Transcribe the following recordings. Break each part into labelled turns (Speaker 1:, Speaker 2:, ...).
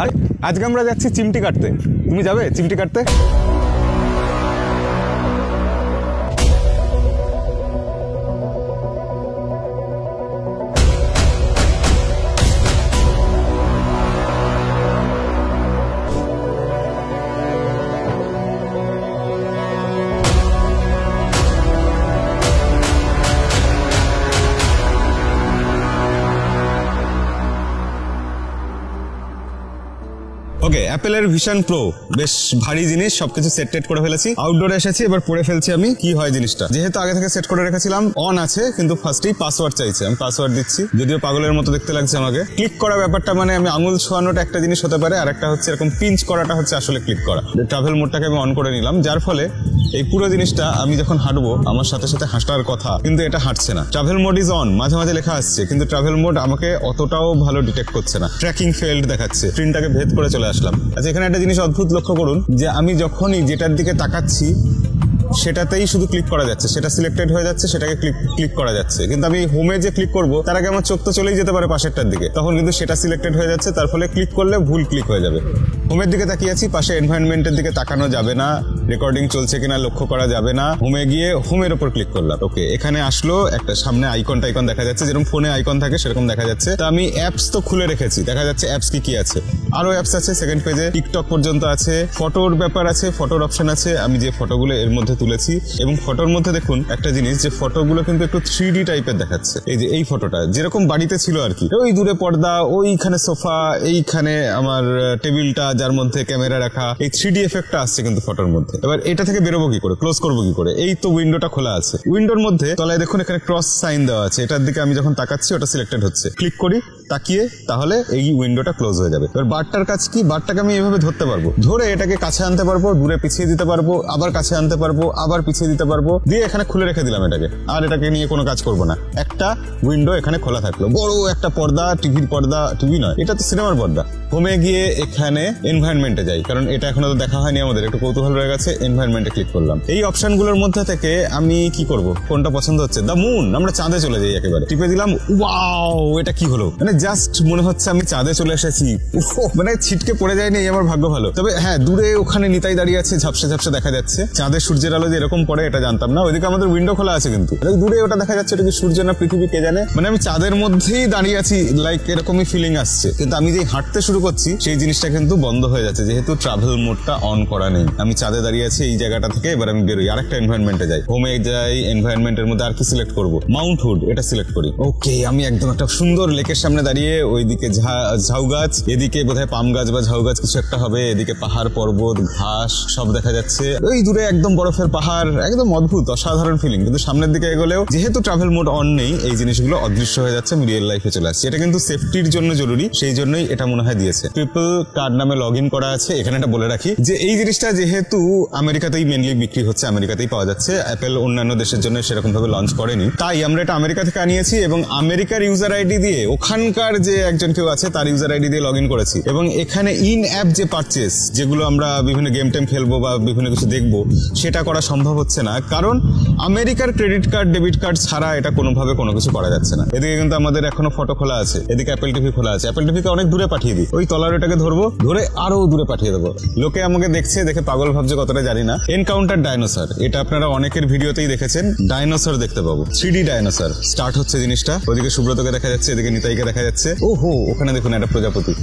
Speaker 1: আরে আজকে আমরা যাচ্ছি চিমটি কাটতে, তুমি যাবে চিমটি কাটতে? ওকে, অ্যাপেলের ভিশন প্রো বেশ ভারী জিনিস, সবকিছু সেট টেট করে ফেলেছি, আউটডোরে এসেছি, এবার পরে ফেলছি আমি। কি হয় জিনিসটা, যেহেতু আগে থেকে সেট করে রেখেছিলাম অন আছে, কিন্তু ফার্স্টেই পাসওয়ার্ড চাইছে, আমি পাসওয়ার্ড দিচ্ছি, যদিও পাগলের মতো দেখতে লাগছে আমাকে। ক্লিক করা ব্যাপারটা মানে আমি আঙুল ছোঁয়ানোটা একটা জিনিস হতে পারে, আর একটা হচ্ছে এরকম পিঞ্চ করাটা হচ্ছে আসলে ক্লিক করা। ট্রাভেল মোডটাকে আমি অন করে নিলাম, যার ফলে এই পুরো জিনিসটা আমি যখন হাঁটবো আমার সাথে সাথে হাঁটার কথা, কিন্তু এটা হাঁটছে না। ট্রাভেল মোড ইজ অন মাঝে মাঝে লেখা আসছে, কিন্তু ট্রাভেল মোড আমাকে অতটাও ভালো ডিটেক্ট করছে না, ট্র্যাকিং ফেল্ড দেখাচ্ছে। স্ক্রিনটাকে ভেদ করে চলে আসলাম। আচ্ছা, এখানে একটা জিনিস অদ্ভুত লক্ষ্য করুন, যে আমি যখনই যেটার দিকে তাকাচ্ছি সেটাতেই শুধু ক্লিক করা যাচ্ছে, সেটা সিলেক্টেড হয়ে যাচ্ছে, সেটাকে ক্লিক করা যাচ্ছে। কিন্তু আমি হোমে যে ক্লিক করবো তার আগে আমার চোখ তো চলেই যেতে পারে পাশেরটার দিকে, তখন কিন্তু সেটা সিলেক্টেড হয়ে যাচ্ছে, তার ফলে ক্লিক করলে ভুল ক্লিক হয়ে যাবে। হোমের দিকে তাকিয়ে আছি, পাশে এনভায়রনমেন্টের দিকে তাকানো যাবে না, রেকর্ডিং চলছে কিনা লক্ষ্য করা যাবে না। হোমে গিয়ে হোমের উপর ক্লিক করলাম। ওকে, এখানে আসলো একটা সামনে আইকন টাইকন দেখা যাচ্ছে, যেরকম ফোনে আইকন থাকে সেরকম দেখা যাচ্ছে। তো আমি অ্যাপস তো খুলে রেখেছি, দেখা যাচ্ছে অ্যাপস কি আছে। আরো অ্যাপস আছে সেকেন্ড পেজে, টিকটক পর্যন্ত আছে, ফটোর ব্যাপার আছে, ফটোর অপশন আছে, আমি যে ফটোগুলো এর মধ্যে তুলেছি। এবং ফটোর মধ্যে দেখুন একটা জিনিস, যে ফটোগুলো কিন্তু একটু 3D টাইপের দেখাচ্ছে। এই যে এই ফটোটা যেরকম বাড়িতে ছিল আর কি, ওই দূরে পর্দা, ওইখানে সোফা, এইখানে আমার টেবিলটা যার মধ্যে ক্যামেরা রাখা, এই 3D এফেক্টটা আসছে কিন্তু ফটোর মধ্যে। এবার এটা থেকে বেরোবো কি করে, ক্লোজ করবো কি করে? এই তো উইন্ডোটা খোলা আছে, উইন্ডোর মধ্যে তলায় দেখুন এখানে ক্রস সাইন দেওয়া আছে, এটার দিকে আমি যখন তাকাচ্ছি ওটা সিলেক্টেড হচ্ছে, ক্লিক করি তাকিয়ে, তাহলে এই উইন্ডোটা ক্লোজ হয়ে যাবে। এবার বারটার কাজ কি, বারটাকে আমি এভাবে ধরতে পারবো, ধরে এটাকে কাছে আনতে পারবো, দূরে পিছিয়ে দিতে পারবো, আবার কাছে আনতে পারবো, আবার পিছিয়ে দিতে পারবো, দিয়ে এখানে খুলে রেখে দিলাম এটাকে, আর এটাকে নিয়ে কোনো কাজ করবো না। একটা উইন্ডো এখানে খোলা থাকলো, বড় একটা পর্দা, টিভির পর্দা, টিভি নয়, এটা তো সিনেমার পর্দা। হোমে গিয়ে এখানে এনভায়রনমেন্টে যাই, কারণ এটা এখনো তো দেখা হয়নি আমাদের, একটু কৌতূহল রয়ে গেছে। এনভায়রনমেন্টে ক্লিক করলাম। এই অপশনগুলোর মধ্যে থেকে আমি কি করব, কোনটা পছন্দ হচ্ছে, দ্য মুন, আমরা চাঁদে চলে যাই। একেবারে টিপে দিলাম, ওয়াও, এটা কি হলো, মানে জাস্ট মনে হচ্ছে আমি চাঁদে চলে এসেছি। মানে ছিটকে পড়ে যায়নি, এই আমার ভাগ্য ভালো। তবে হ্যাঁ, দূরে ওখানে নিতাই দাঁড়িয়ে আছে, ঝাপসা ঝাপসা দেখা যাচ্ছে। চাঁদের সূর্যের আলো যে এরকম পড়ে এটা জানতাম না। ওইদিকে আমাদের উইন্ডো খোলা আছে, কিন্তু দূরে ওটা দেখা যাচ্ছে, এটা কি সূর্য না পৃথিবী কে জানে। মানে আমি চাঁদের মধ্যেই দাঁড়িয়ে আছি, লাইক এরকমই ফিলিং আসছে। কিন্তু আমি যে হাঁটতে শুরু করছি সেই জিনিসটা কিন্তু বন্ধ হয়ে যাচ্ছে, যেহেতু ট্রাভেল মোডটা অন করা নেই। আমি চাঁদে দাঁড়িয়ে আছি এই জায়গাটা থেকে, এবার আমি বেরোই, আরেকটা এনভায়রনমেন্টে যাই। হোমে যাই, এনভায়রনমেন্টের মধ্যে আর কি সিলেক্ট করবো, মাউন্ট হুড, এটা সিলেক্ট করি। ওকে, আমি একদম একটা সুন্দর লেকের সামনে দাঁড়িয়ে, ওইদিকে ঝাউ গাছ, এদিকে বোধহয় পাম গাছ বা ঝাউ গাছ কিছু একটা হবে, এদিকে পাহাড় পর্বত ঘাস সব দেখা যাচ্ছে, ওই দূরে একদম বরফের পাহাড়, একদম অদ্ভুত অসাধারণ ফিলিং। কিন্তু সামনের দিকে এগোলেও যেহেতু ট্রাভেল মোড অন নেই, এই জিনিসগুলো অদৃশ্য হয়ে যাচ্ছে, আমি রিয়েল লাইফে চলে আসছি। এটা কিন্তু সেফটির জন্য জরুরি, সেই জন্যই এটা মনে হয় দিয়েছে। ট্রিপল কার্ড নামে লগ ইন করা আছে। এখানে এটা বলে রাখি যে এই জিনিসটা যেহেতু আমেরিকাতেই মেনলি বিক্রি হচ্ছে, আমেরিকাতেই পাওয়া যাচ্ছে, অ্যাপেল অন্যান্য দেশের জন্য সেরকম ভাবে লঞ্চ করেনি, তাই আমরা এটা আমেরিকা থেকে আনিয়েছি এবং আমেরিকার ইউজার আইডি দিয়ে, ওখানকার যে একজন কেউ আছে তার ইউজার আইডি দিয়ে লগ ইন করেছি। এবং এখানে ইন অ্যাপ যে পারচেস, যেগুলো আমরা বিভিন্ন গেম টেম খেলবো বা বিভিন্ন কিছু দেখবো, সেটা করা সম্ভব হচ্ছে না, কারণ আমেরিকার ক্রেডিট কার্ড ডেবিট কার্ড ছাড়া এটা কোনোভাবে কোনো কিছু করা যাচ্ছে না। এদিকে কিন্তু আমাদের এখনো ফটো খোলা আছে, এদিকে অ্যাপেল টিভি খোলা আছে। অ্যাপেল টিভিকে অনেক দূরে পাঠিয়ে দিই, ওই তলার ওটাকে ধরবো, ধরে আরো দূরে পাঠিয়ে দেবো। লোকে আমাকে দেখছে, দেখে পাগল ভাবছে কতটা জানি না। এনকাউন্টার ডাইনোসর, এটা আপনারা অনেকের ভিডিওতেই দেখেছেন, ডাইনোসর দেখতে পাবো, 3D ডাইনোসর। স্টার্ট হচ্ছে জিনিসটা, ওইদিকে সুব্রতকে দেখা যাচ্ছে, এদিকে নিতাইকে দেখা যাচ্ছে। ওহো, ওখানে দেখুন একটা প্রজাপতি।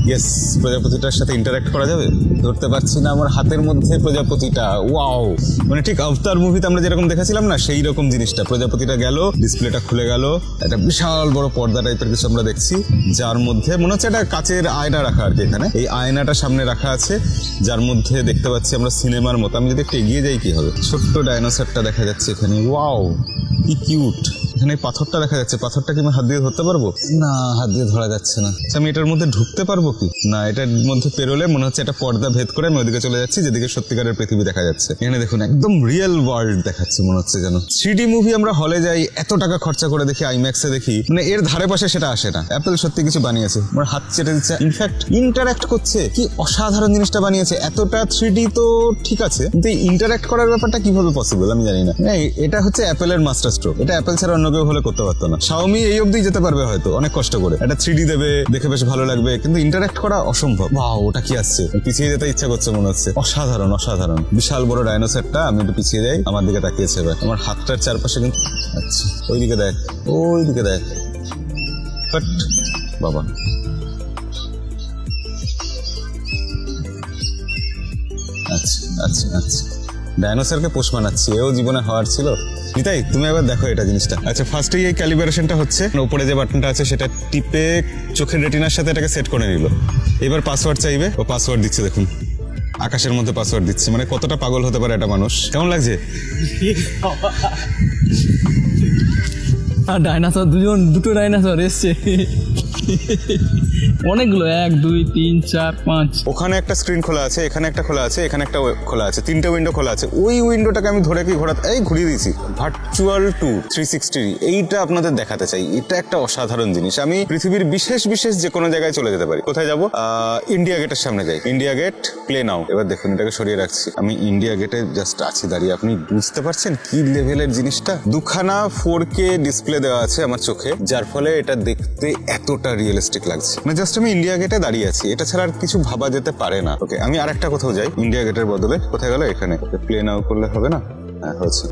Speaker 1: ইয়েস, প্রজাপতিটার সাথে ইন্টারঅ্যাক্ট করা যাবে, ধরতে পারছি না আমার হাতের মধ্যে প্রজাপতিটা। ওয়াও, মানে ঠিক আভতার মুভিতে আমরা যেরকম দেখেছিলাম না, সেই রকম জিনিসটা। প্রজাপতিটা গেল, ডিসপ্লেটা খুলে গেল, একটা বিশাল বড় পর্দা টাইপের কিছু আমরা দেখছি, যার মধ্যে মনে হচ্ছে একটা কাচের আয়না রাখা আর কি। এখানে এই আয়নাটা সামনে রাখা আছে, যার মধ্যে দেখতে পাচ্ছি আমরা সিনেমার মতো। আমি যদি একটু এগিয়ে যাই কি হবে, ছোট্ট ডাইনোসরটা দেখা যাচ্ছে এখানে। ওয়াও, কি কিউট। এখানে পাথরটা দেখা যাচ্ছে, পাথরটা কি আমি হাত দিয়ে ধরতে পারবো? না, হাত দিয়ে ধরা যাচ্ছে না। আমি এটার মধ্যে ঢুকতে পারবো কি না? এটার মধ্যে পেরোলে মনে হচ্ছে একটা পর্দা ভেদ করে আমি ওদিকে চলে যাচ্ছি, যেদিকে সত্যিকারের পৃথিবী দেখা যাচ্ছে। এখানে দেখুন একদম রিয়েল ওয়ার্ল্ড দেখাচ্ছে, মনে হচ্ছে যেন 3D মুভি আমরা হলে যাই, এত টাকা খরচা করে দেখি, আইম্যাক্সে দেখি, মানে এর ধারে পাশে সেটা আসে না। অ্যাপেল সত্যি কিছু বানিয়েছে, আমার হাত চেটে দিচ্ছে, ইনফ্যাক্ট ইন্টারঅ্যাক্ট করছে। কি অসাধারণ জিনিসটা বানিয়েছে। এতটা 3D তো ঠিক আছে, কিন্তু ইন্টারঅ্যাক্ট করার ব্যাপারটা কিভাবে পসিবল আমি জানি না। এটা হচ্ছে অ্যাপেলের মাস্টার স্ট্রোক, এটা অ্যাপেল ছাড়া অন্য অন্য কেউ হলে করতে পারতো না। Xiaomi এই অবধি যেতে পারবে হয়তো অনেক কষ্ট করে, একটা 3D দেবে, দেখে বেশ ভালো লাগবে, কিন্তু ইন্টারঅ্যাক্ট করা অসম্ভব। বাহ, ওটা কি আসছে, পিছিয়ে যেতে ইচ্ছা করছে মনে হচ্ছে। অসাধারণ অসাধারণ, বিশাল বড় ডাইনোসরটা। আমি একটু পিছিয়ে যাই, আমার দিকে তাকিয়েছে এবার। আমার হাতটার চারপাশে কিন্তু আচ্ছা, ওইদিকে দেখ, ওইদিকে দেখ। বাবা, আচ্ছা আচ্ছা আচ্ছা, ডাইনোসরকে পোষ মানাচ্ছি, এও জীবনে হওয়ার ছিল। নিতাই, তুমি এবার দেখো এটা জিনিসটা। আচ্ছা, ফার্স্টেই এই ক্যালিব্রেশনটা হচ্ছে, উপরে যে বাটনটা আছে সেটা টিপে চোখের রেটিনার সাথে এটাকে সেট করে নিল। এবার পাসওয়ার্ড চাইবে, ও পাসওয়ার্ড দিচ্ছে দেখুন, আকাশের মধ্যে পাসওয়ার্ড দিচ্ছে। মানে কতটা পাগল হতে পারে একটা মানুষ। কেমন লাগছে?
Speaker 2: আর ডাইনোসর, দুটো ডাইনোসর এসছে, অনেকগুলো, 1 2 3 4 5।
Speaker 1: ওখানে একটা স্ক্রিন খোলা আছে, এখানে একটা খোলা আছে, এখানে একটা খোলা আছে, 3টে উইন্ডো খোলা আছে। ওই উইন্ডোটাকে আমি ধরে কি ঘুরিয়ে দিয়েছি। ভার্চুয়াল ট্যুর 360, এইটা আপনাদের দেখাতে চাই। এটা একটা অসাধারণ জিনিস। আমি পৃথিবীর বিশেষ বিশেষ যে কোনো জায়গায় চলে যেতে পারি। কোথায় যাবো? ইন্ডিয়া গেটের সামনে যাই। India Gate, play now. এবার দেখুন, এটাকে সরিয়ে রাখছি, আমি ইন্ডিয়া গেটে জাস্ট আছি দাঁড়িয়ে। আপনি বুঝতে পারছেন কি লেভেলের জিনিসটা? দুখানা 4K ডিসপ্লে দেওয়া আছে আমার চোখে, যার ফলে এটা দেখতে এতটা রিয়েলিস্টিক লাগছে। মানে জাস্ট আমি ইন্ডিয়া গেটে দাঁড়িয়ে আছি, এটা ছাড়া আর কিছু ভাবা যেতে পারে না। ওকে, আমি আরেকটা কোথাও যাই, ইন্ডিয়া গেটের বদলে কোথায় গেল? এখানে। প্লে নাও করলে হবে না?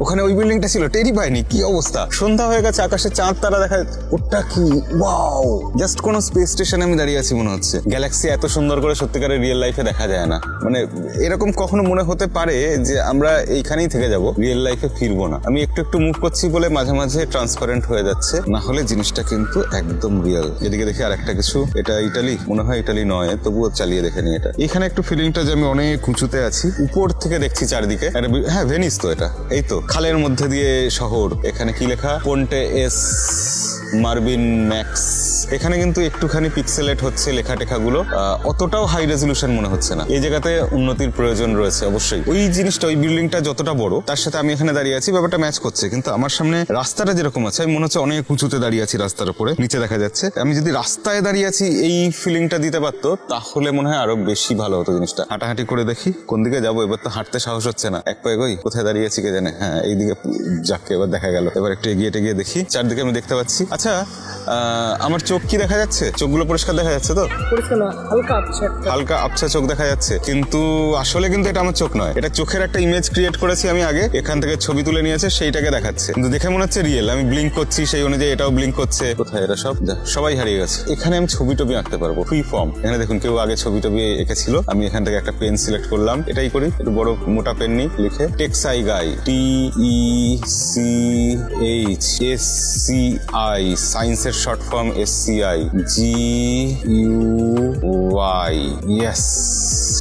Speaker 1: ওখানে ওই বিল্ডিংটা ছিল, টেরি পাইনি। কি অবস্থা, সন্ধ্যা হয়ে গেছে, আকাশে চাঁদ তারা দেখা। ওটা কি ওয়াও, জাস্ট কোন স্পেস স্টেশনে আমি দাঁড়িয়ে আছি মনে হচ্ছে। গ্যালাক্সি এত সুন্দর করে সত্যিকারের রিয়েল লাইফে দেখা যায় না। মানে এরকম কখনো মনে হতে পারে যে আমরা এইখানেই থেকে যাব, রিয়েল লাইফে ফিরবো না। আমি একটু একটু মুভ করছি বলে মাঝে মাঝে ট্রান্সপারেন্ট হয়ে যাচ্ছে, না হলে জিনিসটা কিন্তু একদম রিয়েল। এদিকে দেখি আরেকটা কিছু, এটা ইটালি মনে হয়, ইটালি নয়, তবুও চালিয়ে দেখে নি এটা। এখানে একটু ফিলিংটা যে আমি অনেক উঁচুতে আছি, উপর থেকে দেখছি চারদিকে। হ্যাঁ, ভেনিস তো এটা, এই তো খালের মধ্যে দিয়ে শহর। এখানে কি লেখা? পন্টে এস মার্বিন ম্যাক্স। এখানে কিন্তু একটুখানি পিক্সেলেট হচ্ছে লেখা টেখাগুলো, অতটাও হাই রেজলিউশন মনে হচ্ছে না। এই জায়গাতে উন্নতির প্রয়োজন রয়েছে অবশ্যই। ওই জিনিসটা, ওই বিল্ডিংটা যতটা বড়, তার সাথে আমি এখানে দাঁড়িয়ে আছি, ব্যাপারটা ম্যাচ করছে। কিন্তু আমার সামনে রাস্তাটা যেরকম আছে, আমি মনে হচ্ছে অনেক উঁচুতে দাঁড়িয়ে আছি, রাস্তার উপরে নিচে দেখা যাচ্ছে। আমি যদি রাস্তায় দাঁড়িয়ে আছি এই ফিলিংটা দিতে পারতো, তাহলে মনে হয় আরো বেশি ভালো হতো জিনিসটা। হাঁটাহাঁটি করে দেখি কোন দিকে যাবো। এবার তো হাঁটতে সাহস হচ্ছে না, এক পায়ে গই। কোথায় দাঁড়িয়ে আছি কে জানে। হ্যাঁ, এইদিকে, যাকে এবার দেখা গেল। এবার একটু এগিয়ে টেগিয়ে দেখি, চারদিকে আমি দেখতে পাচ্ছি। আচ্ছা, আমার চোখ কি দেখা যাচ্ছে? চোখগুলো পরিষ্কার দেখা যাচ্ছে তো?
Speaker 2: পরিষ্কার না,
Speaker 1: হালকা আবছা চোখ দেখা যাচ্ছে, কিন্তু আসলে কিন্তু এটা আমার চোখ নয়। এটা চোখের একটা ইমেজ ক্রিয়েট করেছি আমি আগে, এখান থেকে ছবি তুলে নিয়েছে, সেইটাকে দেখাচ্ছে। কিন্তু দেখে মনে হচ্ছে রিয়েল। আমি ব্লিঙ্ক করছি, সেই অনুযায়ী এটাও ব্লিঙ্ক করছে। কোথায় এরা সব? সবাই হারিয়ে গেছে। এখানে আমি ছবি টবি আঁকতে পারবো, ফ্রি ফর্ম। এখানে দেখুন, কেউ আগে ছবি টবি এঁকেছিল। আমি এখান থেকে একটা পেন সিলেক্ট করলাম, এটাই করি, একটু বড় মোটা পেন নিই, লিখে টেক্সাই গাই, TECHSCI, সায়েন্সের short form SCI, GUY, yes,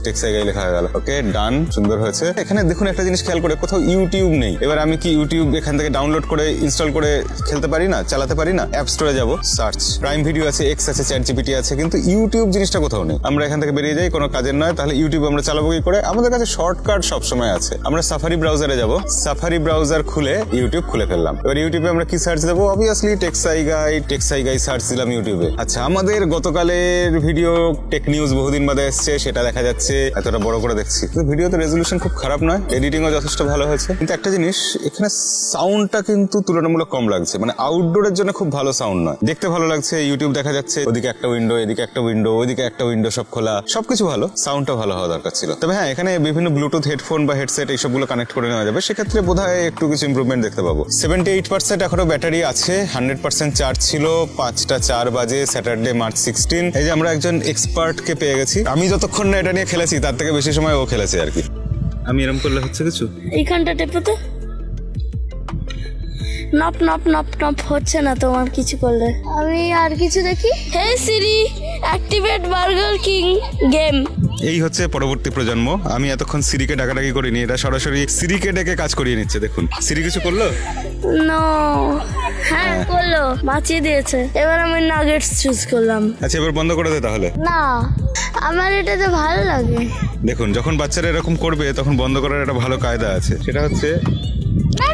Speaker 1: techsci guy লেখা হয়ে গেল। ওকে, ডান, সুন্দর হয়েছে। এখানে দেখুন একটা জিনিস খেয়াল করে, কোথাও ইউটিউব নেই। এবার আমি কি ইউটিউব এখান থেকে ডাউনলোড করে ইনস্টল করে খেলতে পারি না, চালাতে পারি না? অ্যাপ স্টোরে যাবো, সার্চ, প্রাইম ভিডিও আছে, এক্স আছে, ChatGPT আছে, কিন্তু ইউটিউব জিনিসটা কোথাও নেই। আমরা এখান থেকে বেরিয়ে যাই, কোনো কাজের নয়। তাহলে ইউটিউব আমরা চালাবো কি করে? আমাদের কাছে শর্টকাট সবসময় আছে। আমরা সাফারি ব্রাউজারে যাব, সাফারি ব্রাউজার খুলে ইউটিউব খুলে ফেললাম। এবার ইউটিউবে আমরা কি সার্চ দেবো? অবভিয়াসলি টেক্সাই গাই সার্চ দিলাম ইউটিউবে। আচ্ছা, আমাদের গতকালের ভিডিও টেক নিউজ বহুদিন বাদে এসছে, সেটা দেখা যাচ্ছে, এতটা বড় করে দেখছি। ভিডিওতে রেজলিউশন খুব খারাপ নয়, এডিটিংও যথেষ্ট ভালো হয়েছে। কিন্তু একটা জিনিস, এখানে সাউন্ডটা কিন্তু তুলনামূলক কম লাগছে। মানে আউটডোরের জন্য খুব ভালো সাউন্ড নয়। দেখতে ভালো লাগছে, ইউটিউব দেখা যাচ্ছে, ওদিকে একটা উইন্ডো, এদিকে একটা উইন্ডো, ওইদিকে একটা উইন্ডো, সব খোলা, সবকিছু ভালো। সাউন্ডটা ভালো হওয়া দরকার ছিল। তবে হ্যাঁ, এখানে বিভিন্ন ব্লুটুথ হেডফোন বা হেডসেট এইসবগুলো কানেক্ট করে নেওয়া যাবে, সেক্ষেত্রে বোধহয় একটু কিছু ইমপ্রুভমেন্ট দেখতে পাবো। 78% এখনো ব্যাটারি আছে, 100% চার্জ ছিল। 5টা 4 বাজে, স্যাটারডে, মার্চ 16। এই যে আমরা একজন এক্সপার্ট কে পেয়ে গেছি। আমি যতক্ষণ না এটা নিয়ে খেলেছি, তার থেকে বেশি সময় ও খেলেছে আর কি। আমি এরকম করলে হচ্ছে কিছু,
Speaker 3: এইখানটা টেপে তো নপ নপ নপ নপ হচ্ছে না তোমার কিছু করলে। আমি আর কিছু দেখি। হে সিরি, অ্যাক্টিভেট বার্গার কিং গেম।
Speaker 1: এই হচ্ছে পরবর্তী প্রজন্ম। আমি এতক্ষণ সিরিকে ডাকাডাকি করিনি, এটা সরাসরি সিরিকে ডেকে কাজ করিয়ে নিচ্ছে। দেখুন, সিরি কিছু করলো?
Speaker 3: নো, হ্যাঁ করলো, বাঁচিয়ে দিয়েছে। এবার আমি নাগেটস চুজ করলাম।
Speaker 1: আচ্ছা, এবার বন্ধ করে দে তাহলে।
Speaker 3: না, আমার এটা তো ভালো লাগে।
Speaker 1: দেখুন, যখন বাচ্চারা এরকম করবে, তখন বন্ধ করার একটা ভালো কায়দা আছে। সেটা হচ্ছে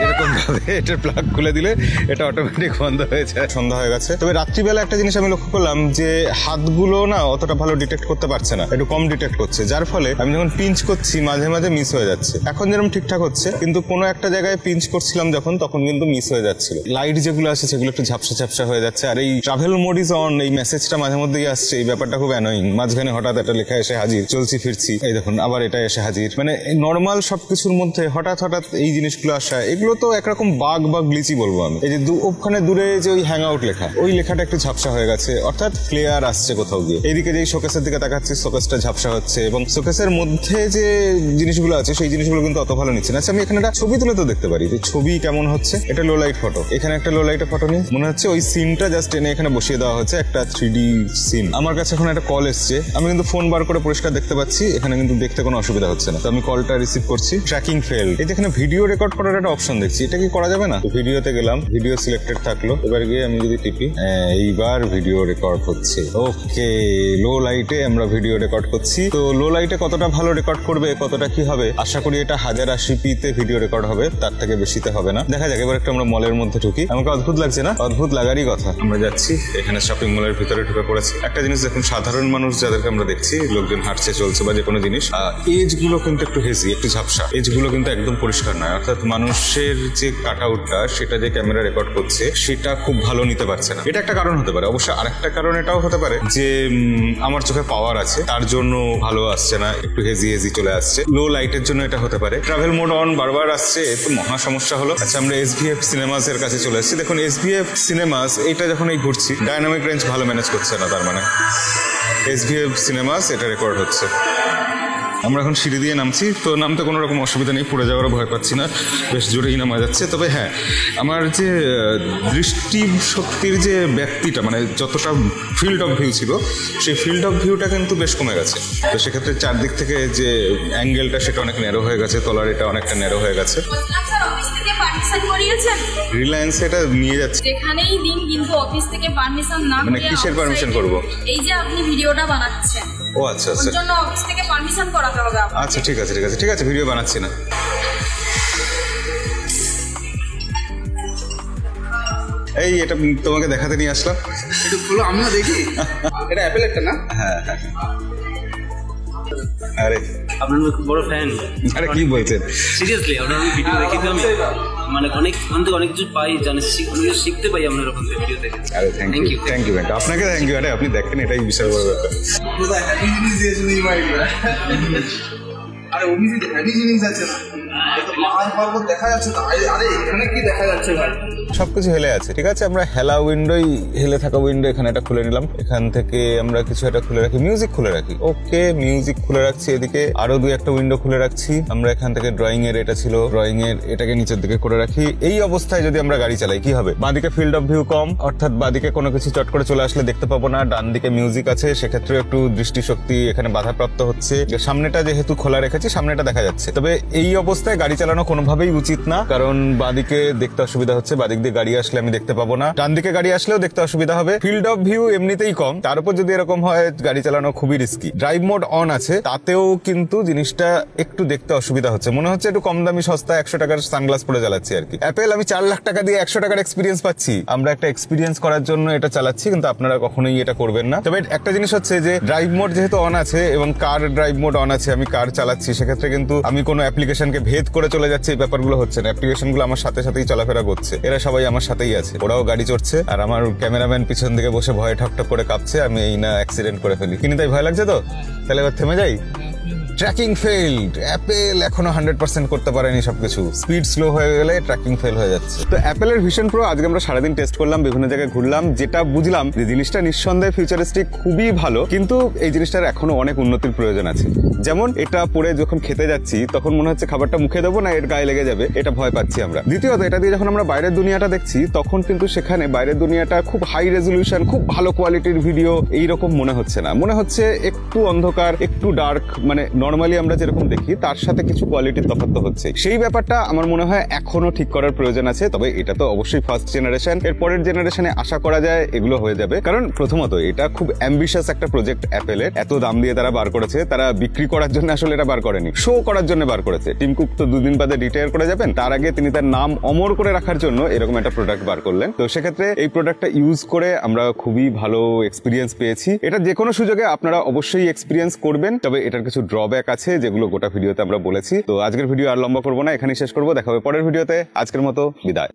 Speaker 1: এরকম ভাবে এটার প্লাগ খুলে দিলে এটা অটোমেটিক বন্ধ হয়ে যায়। সন্ধ্যা হয়ে গেছে, তবে রাত্রিবেলা একটা জিনিস আমি লক্ষ্য করলাম যে হাতগুলো না অতটা ভালো ডিটেক্ট করতে পারছে না, একটু কম ডিটেক্ট করছে, যার ফলে আমি যখন পিঞ্চ করছি মাঝে মাঝে মিস হয়ে যাচ্ছে। এখন যেরকম ঠিকঠাক হচ্ছে, কিন্তু কোনো একটা জায়গায় পিঞ্চ করছিলাম যখন, তখন কিন্তু মিস হয়ে যাচ্ছিল। লাইট যেগুলো আছে সেগুলো একটু ঝাপসা ঝাপসা হয়ে যাচ্ছে। আর এই ট্রাভেল মোড ইজ অন, এই মেসেজটা মাঝে মধ্যেই আসছে, এই ব্যাপারটা খুব অ্যানোয়িং। মাঝখানে হঠাৎ একটা লেখা এসে হাজির, চলছি ফিরছি, এই দেখুন আবার এটা এসে হাজির। মানে নর্মাল সবকিছুর মধ্যে হঠাৎ হঠাৎ এই জিনিসগুলো আসা, এগুলো তো একরকম বাগ বা গ্লিচি বলবো আমি। এই যে ওখানে দূরে যে ওই হ্যাং আউট লেখা, ওই লেখাটা একটু ঝাপসা হয়ে গেছে, অর্থাৎ ফ্লেয়ার আসছে কোথাও গিয়ে। এইদিকে যে শোকেসের দিকে তাকাচ্ছি, শোকেসটা ঝাপসা হচ্ছে, এবং শোকেসের মধ্যে যে জিনিসগুলো আছে সেই জিনিসগুলো কিন্তু অত ভালো নিচ্ছে না। আচ্ছা, আমি এখানে একটা ছবি তুলে তো দেখতে পারি যে ছবি কেমন হচ্ছে। এটা লো লাইট ফটো, এখানে একটা লো লাইটের ফটো নিই, মনে হচ্ছে ওই সিনটা জাস্ট এনে এখানে বসিয়ে দেওয়া হচ্ছে, একটা 3D সিন। আমার কাছে এখন একটা কল এসছে, আমি কিন্তু ফোন বার করে পরিষ্কার দেখতে পাচ্ছি, এখানে কিন্তু দেখতে কোনো অসুবিধা হচ্ছে না। তো আমি কলটা রিসিভ করছি, ট্র্যাকিং ফেল। এই এখানে ভিডিও রেকর্ড করার একটা অপশন দেখছি, এটা কি করা যাবে না? ভিডিওতে গেলাম, ভিডিও সিলেক্টেড থাকলো, এবার গিয়ে আমি যদি টিপি, এইবার ভিডিও রেকর্ড হচ্ছে। ওকে, লো লাইটে আমরা ভিডিও রেকর্ড করছি। তো লো লাইটে কতটা ভালো রেকর্ড করবে, কতটা কি হবে, আশা করি এটা 1080p-তে ভিডিও রেকর্ড হবে, তার থেকে বেশিতে হবে না। দেখা যাক। এবার একটা আমরা মলের মধ্যে ঢুকি। আমাকে অদ্ভুত লাগছে না? অদ্ভুত লাগারই কথা। আমরা যাচ্ছি, এখানে শপিং মলের ভিতরে ঢুকে পড়েছি। একটা জিনিস দেখুন, সাধারণ মানুষ যাদেরকে আমরা দেখছি, লোকজন হাঁটছে চলছে বা যে কোনো জিনিস, এজ গুলো কিন্তু একটু হেজি, একটু ঝাপসা। এজ গুলো কিন্তু একদম পরিষ্কার নয়, অর্থাৎ মানুষের যে কাট আউটটা সেটা যে ক্যামেরা রেকর্ড করছে সেটা খুব ভালো নিতে পারছে না। এটা একটা কারণ হতে পারে। অবশ্য আরেকটা কারণ এটাও হতে পারে যে আমার চোখে পাওয়ার আছে, তার জন্য ভালো আসছে না, একটু হেজি হেজি চলে আসছে। লো লাইটের জন্য এটা হতে পারে। ট্রাভেল মোড অন বারবার আসছে, তো মহা সমস্যা হলো। আচ্ছা, আমরা SVF সিনেমাস এর কাছে চলে এসেছি। দেখুন SVF সিনেমাস, এটা যখন এই ঘুরছি, ডায়নামিক রেঞ্জ ভালো ম্যানেজ করছে না, তার মানে SVF সিনেমাস এটা রেকর্ড হচ্ছে। আমরা এখন সিঁড়ি দিয়ে নামছি, তো নামতে কোনো রকম অসুবিধা নেই, পড়ে যাওয়ার ভয় পাচ্ছি না, বেশ জোরেই নামা যাচ্ছে। তবে হ্যাঁ, আমার যে দৃষ্টি শক্তির যে ব্যক্তিটা, মানে যতটা ফিল্ড অফ ভিউ ছিল, সেই ফিল্ড অফ ভিউটা কিন্তু বেশ কমে গেছে। তো সেক্ষেত্রে চারদিক থেকে যে অ্যাঙ্গেলটা সেটা অনেক ন্যারো হয়ে গেছে, তলার এটা অনেকটা ন্যারো হয়ে গেছে। রিলায়েন্স এটা নিয়ে যাচ্ছে,
Speaker 4: যেখানেই দিন, কিন্তু অফিস থেকে পারমিশন না,
Speaker 1: মানে কিসের পারমিশন করব?
Speaker 4: এই যে আপনি ভিডিওটা বানাচ্ছেন,
Speaker 1: ও আচ্ছা আচ্ছা,
Speaker 4: ওর জন্য অফিস থেকে পারমিশন করাতে হবে।
Speaker 1: আচ্ছা ঠিক আছে ঠিক আছে ঠিক আছে, ভিডিও বানাচ্ছি না। এই এটা তোমাকে দেখাতে নিয়ে আসলাম,
Speaker 5: একটু খুলো, আমিও দেখি। এটা অ্যাপেলেরটা না?
Speaker 1: হ্যাঁ হ্যাঁ। আরে
Speaker 6: আপনার খুব বড় ফ্যান।
Speaker 1: আরে কি বলছেন?
Speaker 6: সিরিয়াসলি আপনার ভিডিও দেখি তো আমি, মানে অনেক অনেক কিছু পাই, জানি, অনেক কিছু শিখতে পাই আপনার ওখান থেকে ভিডিও দেখে।
Speaker 1: আরে থ্যাংক ইউ থ্যাংক ইউ, আপনাকে থ্যাংক ইউ। আরে আপনি দেখেন, এটাই বিশাল বড় ব্যাপার।
Speaker 5: জিনিস দিয়েছেন এই মাইন্ডে। আরে অভিজিৎ হেভি জিনিস আছে না, পাহাড় পর্বত দেখা যাচ্ছে তো। আরে এখানে কি দেখা যাচ্ছে ভাই?
Speaker 1: সবকিছু হেলে আছে, ঠিক আছে। আমরা হেলা উইন্ডোই, হেলে থাকা উইন্ডো এখানে একটা খুলে নিলাম। এখান থেকে আমরা কিছু একটা খুলে রাখি, মিউজিক খুলে রাখি। ওকে, মিউজিক খুলে রাখছি। এদিকে আরো দুই একটা উইন্ডো খুলে রাখছি। আমরা এখান থেকে ড্রয়িং এর, এটা ছিল ড্রয়িং এর, এটাকে নিচের দিকে করে রাখি। এই অবস্থায় যদি আমরা গাড়ি চালাই কি হবে? বাঁদিকে ফিল্ড অফ ভিউ কম, অর্থাৎ বাঁদিকে কোনো কিছু চট করে চলে আসলে দেখতে পাবো না। ডান দিকে মিউজিক আছে, সেক্ষেত্রে একটু দৃষ্টিশক্তি এখানে বাধাপ্রাপ্ত হচ্ছে। সামনেটা যেহেতু খোলা রেখেছি, সামনেটা দেখা যাচ্ছে। তবে এই অবস্থায় গাড়ি চালানো কোনোভাবেই উচিত না, কারণ বাঁদিকে দেখতে অসুবিধা হচ্ছে। বাঁদিক দিয়ে গাড়ি আসলে আমি দেখতে পাবো না, ডান দিকে গাড়ি আসলেও দেখতে অসুবিধা হবে। ফিল্ড অফ ভিউ এমনিতেই কম, তার উপর যদি এরকম হয় গাড়ি চালানো খুবই রিস্কি। ড্রাইভ মোড অন আছে, তাতেও কিন্তু জিনিসটা একটু দেখতে অসুবিধা হচ্ছে। মনে হচ্ছে একটু কম দামি সস্তা 100 টাকার সানগ্লাস পরে চালাচ্ছি আর কি। অ্যাপেল, আমি 4 লাখ টাকা দিয়ে 100 টাকার এক্সপিরিয়েন্স পাচ্ছি। আমরা একটা এক্সপিরিয়েন্স করার জন্য এটা চালাচ্ছি, কিন্তু আপনারা কখনোই এটা করবেন না। তবে একটা জিনিস হচ্ছে যে ড্রাইভ মোড যেহেতু অন আছে এবং কার ড্রাইভ মোড অন আছে, আমি কার চালাচ্ছি, সেক্ষেত্রে কিন্তু আমি কোনো অ্যাপ্লিকেশনকে ভেদ করে চলে যাচ্ছে এই ব্যাপারগুলো হচ্ছে না। অ্যাপ্লিকেশনগুলো আমার সাথে সাথেই চলাফেরা করছে, এরা সবাই আমার সাথেই আছে। ওরাও গাড়ি চড়ছে, আর আমার ক্যামেরাম্যান পিছন দিকে বসে ভয়ে ঠকঠক করে কাঁপছে, আমি এই না অ্যাক্সিডেন্ট করে ফেলি। কিনি তাই ভয় লাগছে তো, তাহলে এবার থেমে যাই। ট্র্যাকিং ফেইলড, অ্যাপেল এখনো 100% করতে পারেনি সবকিছু। স্পিড স্লো হয়ে গেলে ট্র্যাকিং ফেল হয়ে যাচ্ছে। তো অ্যাপেলের ভিশন প্রো আজকে আমরা সারাদিন টেস্ট করলাম, বিভিন্ন জায়গায় ঘুরলাম, যেটা বুঝলাম যে জিনিসটা নিঃসন্দেহে ফিউচারিস্টিক, খুবই ভালো, কিন্তু এই জিনিসটার এখনো অনেক উন্নতির প্রয়োজন আছে। যেমন এটা পরে যখন খেতে যাচ্ছি তখন মনে হচ্ছে খাবারটা মুখে দেবো না এর গায়ে লেগে যাবে, এটা ভয় পাচ্ছি আমরা। দ্বিতীয়ত, এটা দিয়ে যখন আমরা বাইরের দুনিয়াটা দেখছি তখন কিন্তু সেখানে বাইরের দুনিয়াটা খুব হাই রেজলিউশন, খুব ভালো কোয়ালিটির ভিডিও এইরকম মনে হচ্ছে না, মনে হচ্ছে একটু অন্ধকার, একটু ডার্ক, মানে নর্মালি আমরা যেরকম দেখি তার সাথে কিছু কোয়ালিটির তফাৎ তো হচ্ছে। সেই ব্যাপারটা আমার মনে হয় এখনো ঠিক করার প্রয়োজন আছে। তবে এটা তো অবশ্যই ফার্স্ট জেনারেশন, এর পরের জেনারেশনে আশা করা যায় এগুলো হয়ে যাবে। কারণ প্রথমত এটা খুব অ্যাম্বিশাস একটা প্রজেক্ট অ্যাপেলের, এত দাম দিয়ে তারা বার করেছে, তারা বিক্রি করার জন্য আসলে এটা বার করেনি, শো করার জন্য বার করেছে। টিম কুক তো 2 দিন বাদে রিটায়ার করে যাবেন, তার আগে তিনি তার নাম অমর করে রাখার জন্য এরকম একটা প্রোডাক্ট বার করলেন। তো সেক্ষেত্রে এই প্রোডাক্টটা ইউজ করে আমরা খুবই ভালো এক্সপিরিয়েন্স পেয়েছি। এটা যে কোনো সুযোগে আপনারা অবশ্যই এক্সপিরিয়েন্স করবেন, তবে এটার কিছু ড্রব্যাক আছে যেগুলো গোটা ভিডিওতে আমরা বলেছি। তো আজকের ভিডিও আর লম্বা করবো না, এখানেই শেষ করবো। দেখা হবে পরের ভিডিওতে। আজকের মতো বিদায়।